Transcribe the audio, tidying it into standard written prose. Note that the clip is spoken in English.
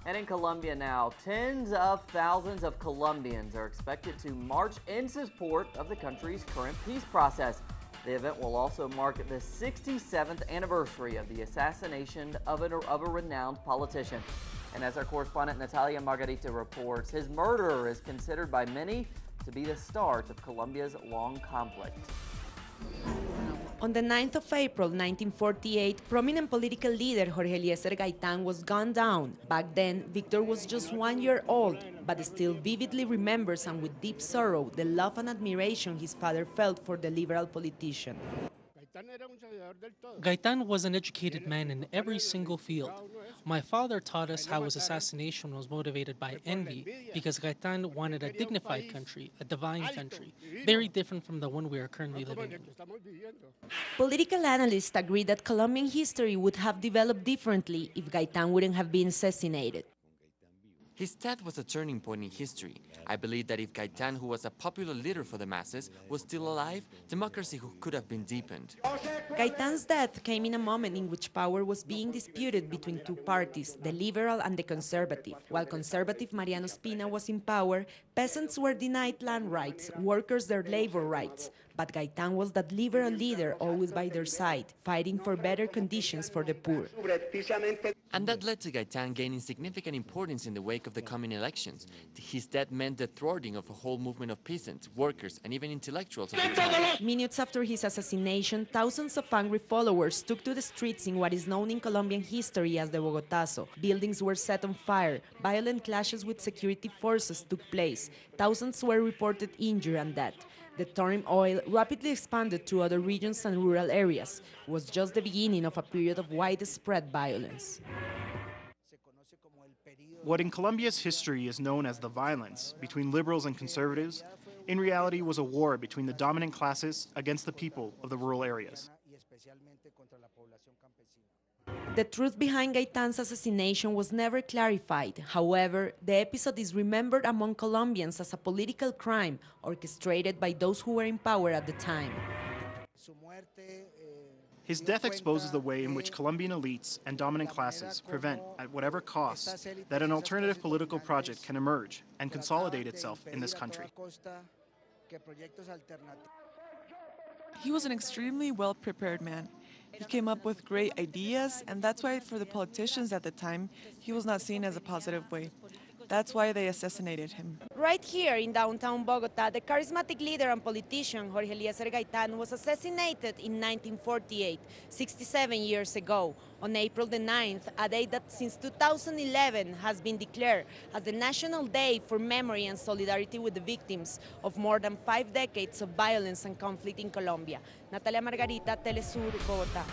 And in Colombia now, tens of thousands of Colombians are expected to march in support of the country's current peace process. The event will also mark the 67th anniversary of the assassination of a renowned politician. And as our correspondent Natalia Margarita reports, his murder is considered by many to be the start of Colombia's long conflict. On the 9th of April 1948, prominent political leader Jorge Eliezer Gaitán was gunned down. Back then, Victor was just 1 year old, but still vividly remembers and with deep sorrow the love and admiration his father felt for the liberal politician. Gaitán was an educated man in every single field. My father taught us how his assassination was motivated by envy because Gaitán wanted a dignified country, a divine country, very different from the one we are currently living in. Political analysts agree that Colombian history would have developed differently if Gaitán wouldn't have been assassinated. His death was a turning point in history. I believe that if Gaitán, who was a popular leader for the masses, was still alive, democracy could have been deepened. Gaitán's death came in a moment in which power was being disputed between two parties, the liberal and the conservative. While conservative Mariano Espina was in power, peasants were denied land rights, workers their labor rights. But Gaitán was that liberal leader always by their side, fighting for better conditions for the poor. And that led to Gaitán gaining significant importance in the wake of the coming elections. His death meant the thwarting of a whole movement of peasants, workers, and even intellectuals of the time. Minutes after his assassination, thousands of angry followers took to the streets in what is known in Colombian history as the Bogotazo. Buildings were set on fire, violent clashes with security forces took place, thousands were reported injured and dead. The turmoil rapidly expanded to other regions and rural areas. It was just the beginning of a period of widespread violence. What in Colombia's history is known as the violence between liberals and conservatives, in reality was a war between the dominant classes against the people of the rural areas. The truth behind Gaitán's assassination was never clarified. However, the episode is remembered among Colombians as a political crime orchestrated by those who were in power at the time. His death exposes the way in which Colombian elites and dominant classes prevent, at whatever cost, that an alternative political project can emerge and consolidate itself in this country. He was an extremely well-prepared man. He came up with great ideas, and that's why for the politicians at the time, he was not seen as a positive way. That's why they assassinated him. Right here in downtown Bogota, the charismatic leader and politician Jorge Eliezer Gaitán was assassinated in 1948, 67 years ago, on April the 9th, a day that since 2011 has been declared as the National Day for Memory and Solidarity with the victims of more than 5 decades of violence and conflict in Colombia. Natalia Margarita, Telesur, Bogota.